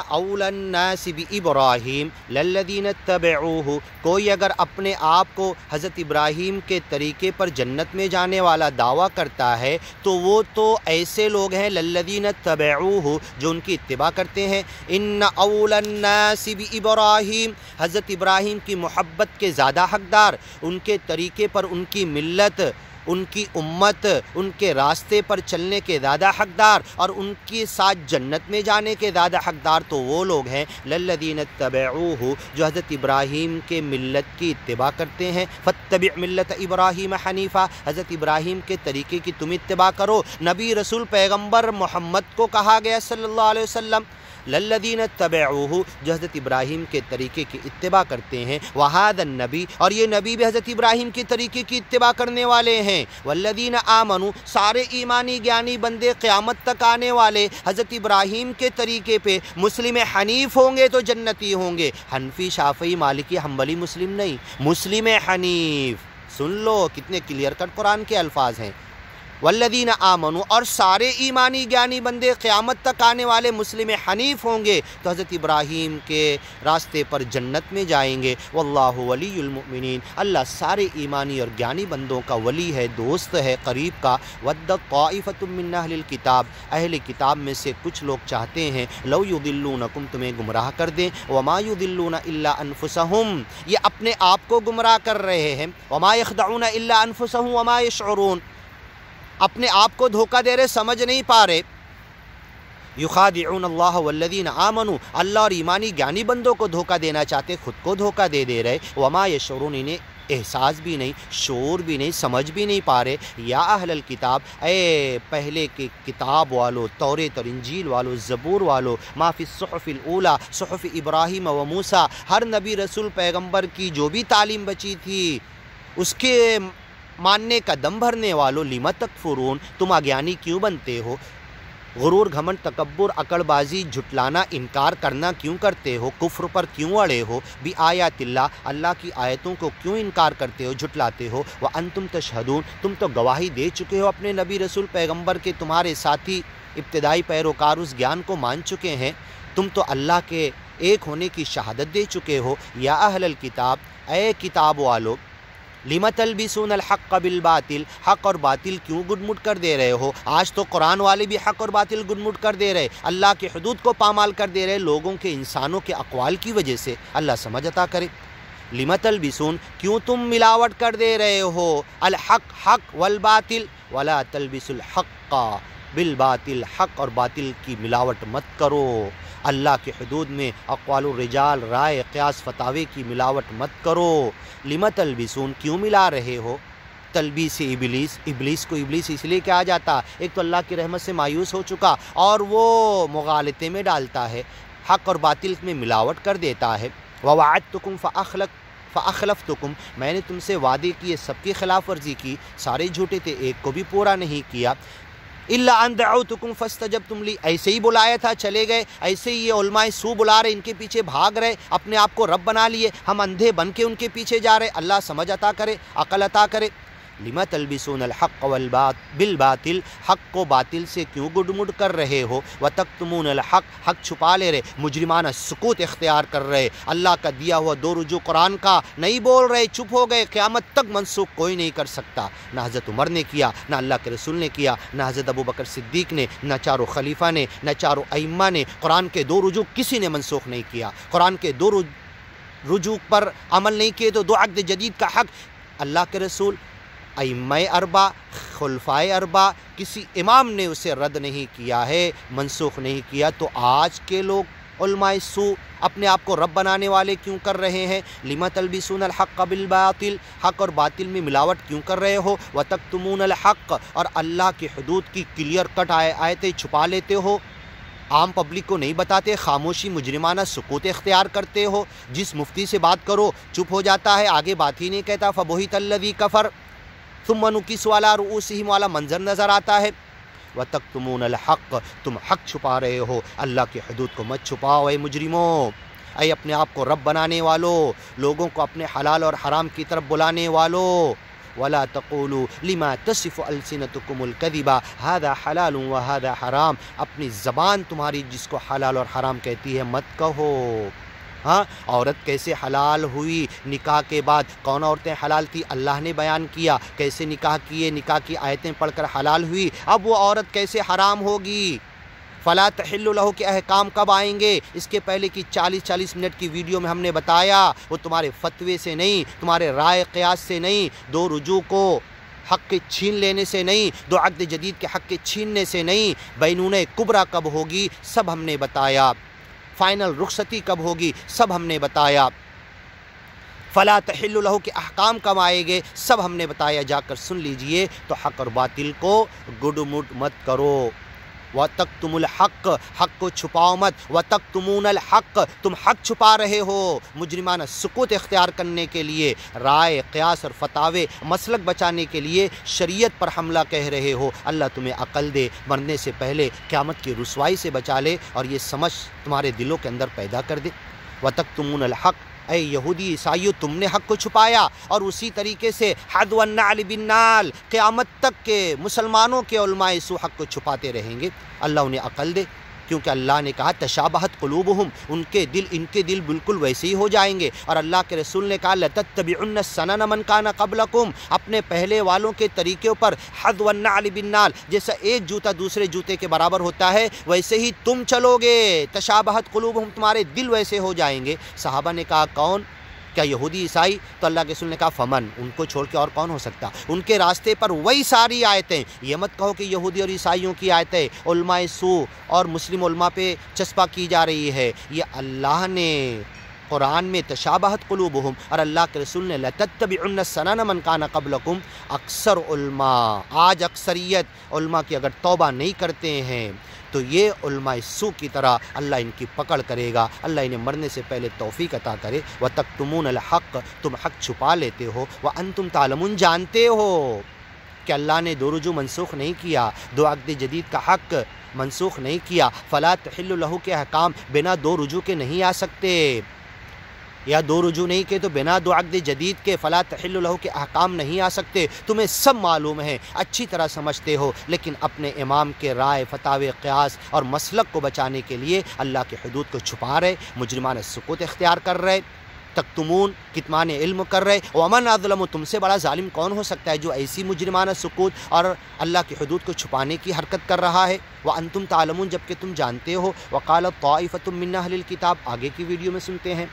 اولی الناس بابراہیم للذین اتبعوہ، کوئی اگر اپنے آپ کو حضرت ابراہیم کے طریقے پر جنت میں جانے والا دعویٰ کرتا ہے تو وہ تو ایسے لوگ ہیں للذین اتبعوہ جو ان کی اتباع کرتے ہیں۔ ان اولی الناس بابراہیم، حضرت ابراہیم کی محبت کے زیادہ حقدار، ان کے طریقے پر، ان کی ملت، ان کی امت، ان کے راستے پر چلنے کے زیادہ حقدار اور ان کے ساتھ جنت میں جانے کے زیادہ حقدار تو وہ لوگ ہیں للذین اتبعوہ جو حضرت ابراہیم کے ملت کی اتباع کرتے ہیں۔ فاتبع ملت ابراہیم حنیفا، حضرت ابراہیم کے طریقے کی تم اتباع کرو۔ نبی رسول پیغمبر محمد کو کہا گیا صلی اللہ علیہ وسلم للذین اتبعوہ جو حضرت ابراہیم کے طریقے کی اتباع کرتے ہیں۔ وہذا النبی، اور یہ نبی بھی حضرت ابراہیم کے طریقے کی اتباع کرنے والے ہیں۔ والذین آمنوا، سارے ایمانی گیانی بندے قیامت تک آنے والے حضرت ابراہیم کے طریقے پہ مسلم حنیف ہوں گے تو جنتی ہوں گے۔ حنفی، شافعی، مالکی، حنبلی مسلم نہیں، مسلم حنیف۔ سن لو کتنے کلیئر کٹ قرآن کے الفاظ ہیں۔ والذین آمنوا، اور سارے ایمانی گیانی بندے قیامت تک آنے والے مسلم حنیف ہوں گے تو حضرت ابراہیم کے راستے پر جنت میں جائیں گے۔ واللہ ولی المؤمنین، اللہ سارے ایمانی اور گیانی بندوں کا ولی ہے، دوست ہے، قریب کا۔ ودت طائفۃ من اہل الکتاب، اہل کتاب میں سے کچھ لوگ چاہتے ہیں لو یضلونکم، تمہیں گمراہ کر دیں۔ وما یضلون الا انفسہم، یہ اپنے آپ کو گمراہ کر رہے ہیں۔ وما یخدعون الا انفسہم وما یشعرون، اپنے آپ کو دھوکہ دے رہے، سمجھ نہیں پا رہے۔ یخادعون اللہ والذین آمنوا، اللہ اور ایمانی گیانی بندوں کو دھوکہ دینا چاہتے، خود کو دھوکہ دے رہے۔ وما یشعرون، انہیں احساس بھی نہیں، شعور بھی نہیں، سمجھ بھی نہیں پا رہے۔ یا اہل الکتاب، اے پہلے کے کتاب والو، توریت اور انجیل والو، زبور والو، ما فی الصحف الاولی، صحف ابراہیم و موسیٰ، ہر نبی رسول پیغمبر کی جو بھی تعلیم بچی تھی اس کے ماننے کا دم بھرنے والو، لم تکفرون، تم اگیانی کیوں بنتے ہو؟ غرور، گھمنڈ، تکبر، عقل بازی، جھٹلانا، انکار کرنا کیوں کرتے ہو؟ کفر پر کیوں اڑے ہو؟ بآیات اللہ، اللہ کی آیتوں کو کیوں انکار کرتے ہو، جھٹلاتے ہو؟ وانتم تشہدون، تم تو گواہی دے چکے ہو اپنے نبی رسول پیغمبر کے، تمہارے ساتھی ابتدائی پیروکار اس گیان کو مان چکے ہیں، تم تو اللہ کے ایک ہونے کی شہادت دے چکے ہو۔ یا اہل الکتاب، اے کتاب والو، لم تلبسون الحق بالباطل، حق اور باطل کیوں گڈمٹ کر دے رہے ہو؟ آج تو قرآن والے بھی حق اور باطل گڈمٹ کر دے رہے، اللہ کی حدود کو پامال کر دے رہے، لوگوں کے، انسانوں کے اقوال کی وجہ سے۔ اللہ سمجھ عطا کرے۔ لم تلبسون، کیوں تم ملاوٹ کر دے رہے ہو؟ الحق، حق، والباطل، ولا تلبسوا الحق بالباطل، حق اور باطل کی ملاوٹ مت کرو۔ اللہ کی حدود میں اقوال الرجال، رائے، قیاس، فتاوے کی ملاوٹ مت کرو۔ لم تلبسون، کیوں ملا رہے ہو؟ تلبیس ابلیس، ابلیس کو ابلیس اس لیے کہا جاتا، ایک تو اللہ کی رحمت سے مایوس ہو چکا اور وہ مغالطے میں ڈالتا ہے، حق اور باطل میں ملاوٹ کر دیتا ہے۔ ووعدتکم فاخلفتکم، میں نے تم سے وعدے کیے، سب کی خلاف ورزی کی، سارے جھوٹے تھے، ایک کو بھی پورا نہیں کیا۔ الا ان دعوتکم فاستجبتم لی، ایسے ہی بلایا تھا چلے گئے، ایسے ہی یہ علماء سو بلا رہے، ان کے پیچھے بھاگ رہے، اپنے آپ کو رب بنا لیے، ہم اندھے بن کے ان کے پیچھے جا رہے۔ اللہ سمجھ عطا کرے، عقل عطا کرے۔ لم تلبسون الحق بالباطل، حق کو باطل سے کیوں گڈمڈ کر رہے ہو؟ وتکتمون الحق، حق چھپا لے رہے، مجرمانہ سکوت اختیار کر رہے، اللہ کا دیا ہوا دو رجوع قرآن کا نہیں بول رہے، چپ ہو گئے، قیامت تک منسوخ کوئی نہیں کر سکتا۔ نہ حضرت عمر نے کیا، نہ اللہ کے رسول نے کیا، نہ حضرت ابوبکر صدیق نے، نہ چاروں خلیفہ نے، نہ چاروں ائمہ نے، قرآن کے دو رجوع کسی نے منسوخ نہیں کیا۔ قرآن کے دو رجوع پر عمل نہیں کیے تو دو عقد جدید کا حق اللہ کے رسول، ائمہ اربع، خلفائے اربع، کسی امام نے اسے رد نہیں کیا ہے، منسوخ نہیں کیا۔ تو آج کے لوگ علماء سو اپنے آپ کو رب بنانے والے کیوں کر رہے ہیں؟ لم تلبسون الحق بالباطل، حق اور باطل میں ملاوٹ کیوں کر رہے ہو؟ وتکتمون الحق، اور اللہ کی حدود کی کلیئر کٹ آیتیں چھپا لیتے ہو، عام پبلک کو نہیں بتاتے، خاموشی مجرمانہ سکوت اختیار کرتے ہو، جس مفتی سے بات کرو چپ ہو جاتا ہے، آگے بات ہی نہیں کہتا۔ فبہت الذی کفر ثم نکسوا علی رؤوسہم والا منظر نظر آتا ہے۔ وتکتمون الحق، تم حق چھپا رہے ہو، اللہ کی حدود کو مت چھپاؤ اے مجرموں، اے اپنے آپ کو رب بنانے والو، لوگوں کو اپنے حلال اور حرام کی طرف بلانے والو، ولا تقولوا لما تصف السنتکم الکذب ھذا حلال وھذا حرام، اپنی زبان تمہاری جس کو حلال اور حرام کہتی ہے مت کہو۔ ہاں، عورت کیسے حلال ہوئی نکاح کے بعد؟ کون عورتیں حلال تھی اللہ نے بیان کیا، کیسے نکاح کیے، نکاح کی آیتیں پڑھ کر حلال ہوئی۔ اب وہ عورت کیسے حرام ہوگی؟ فلا تحل لہ کے احکام کب آئیں گے؟ اس کے پہلے کی 40 منٹ کی ویڈیو میں ہم نے بتایا، وہ تمہارے فتوے سے نہیں، تمہارے رائے قیاس سے نہیں، دو رجوع کو حق کے چھین لینے سے نہیں، دو عقد جدید کے حق کے چھیننے سے نہیں، بینونہ کبریٰ کب ہوگی سب ہم نے بتایا، فائنل رخصتی کب ہوگی سب ہم نے بتایا، فلا تحل لہ کے احکام کب آئیں گے سب ہم نے بتایا، جا کر سن لیجئے۔ تو حق اور باطل کو گڈ مڈ مت کرو۔ وَتَكْتُمُ الْحَقَّ، حق کو چھپاؤ مت، وَتَكْتُمُونَ الْحَقَّ، تم حق چھپا رہے ہو مجرمانہ سکوت اختیار کرنے کے لیے، رائے قیاس اور فتاوے مسلک بچانے کے لیے شریعت پر حملہ کہہ رہے ہو۔ اللہ تمہیں عقل دے، مرنے سے پہلے قیامت کی رسوائی سے بچا لے اور یہ سمجھ تمہارے دلوں کے اندر پیدا کر دے۔ وَتَكْتُمُونَ الْحَقَّ، اے یہودی عیسائیو تم نے حق کو چھپایا، اور اسی طریقے سے حذو النعل بالنعل، قیامت تک کے مسلمانوں کے علماء سو حق کو چھپاتے رہیں گے۔ اللہ انہیں عقل دے، کیونکہ اللہ نے کہا تشابہت قلوبہم، ان کے دل بالکل ویسے ہی ہو جائیں گے، اور اللہ کے رسول نے کہا لتتبعن سنن من کان قبلکم، اپنے پہلے والوں کے طریقوں پر حذو النعل بالنعل، جیسا ایک جوتا دوسرے جوتے کے برابر ہوتا ہے ویسے ہی تم چلو گے، تشابہت قلوبہم، تمہارے دل ویسے ہو جائیں گے۔ صحابہ نے کہا کون؟ کیا یہودی عیسائی؟ تو اللہ کے رسول نے کہا فمن، ان کو چھوڑ کے اور کون ہو سکتا؟ ان کے راستے پر وہی ساری آیتیں، یہ مت کہو کہ یہودی اور عیسائیوں کی آیتیں علماء سو اور مسلم علماء پہ چسپاں کی جا رہی ہے، یہ اللہ نے قرآن میں تشابہت قلوبہم اور اللہ کے رسول نے لتتبعن سنن من کان قبلکم، اکثر علماء، آج اکثریت علماء کی اگر توبہ نہیں کرتے ہیں تو یہ علماء سو کی طرح اللہ ان کی پکڑ کرے گا، اللہ انہیں مرنے سے پہلے توفیق عطا کرے۔ وَتَكْتُمُونَ الْحَقَّ، تم حق چھپا لیتے ہو، وَأَنْتُمْ تَعْلَمُونَ، جانتے ہو کہ اللہ نے دو رجوع منسوخ نہیں کیا، دو عقد جدید کا حق منسوخ نہیں کیا، فَلَا تَحِلُّ لَهُ کے احکام بنا دو رجوع کے نہیں آ سکتے، یا دو رجوع نہیں کہ تو بنا دو عقد جدید کے فلا تحل لہ کے احکام نہیں آ سکتے۔ تمہیں سب معلوم ہے، اچھی طرح سمجھتے ہو، لیکن اپنے امام کے رائے فتاوے قیاس اور مسلک کو بچانے کے لیے اللہ کی حدود کو چھپا رہے، مجرمانہ سکوت اختیار کر رہے، تکتمون کتمان علم کر رہے۔ ومن اظلم، تم سے بڑا ظالم کون ہو سکتا ہے جو ایسی مجرمانہ سکوت اور اللہ کی حدود کو چھپانے کی حرکت کر رہا ہے۔ وانتم تعلمون، جبکہ تم جانتے ہو۔ وقالت طائفۃ من اہل الکتاب، آگے کی ویڈیو میں سنتے ہیں۔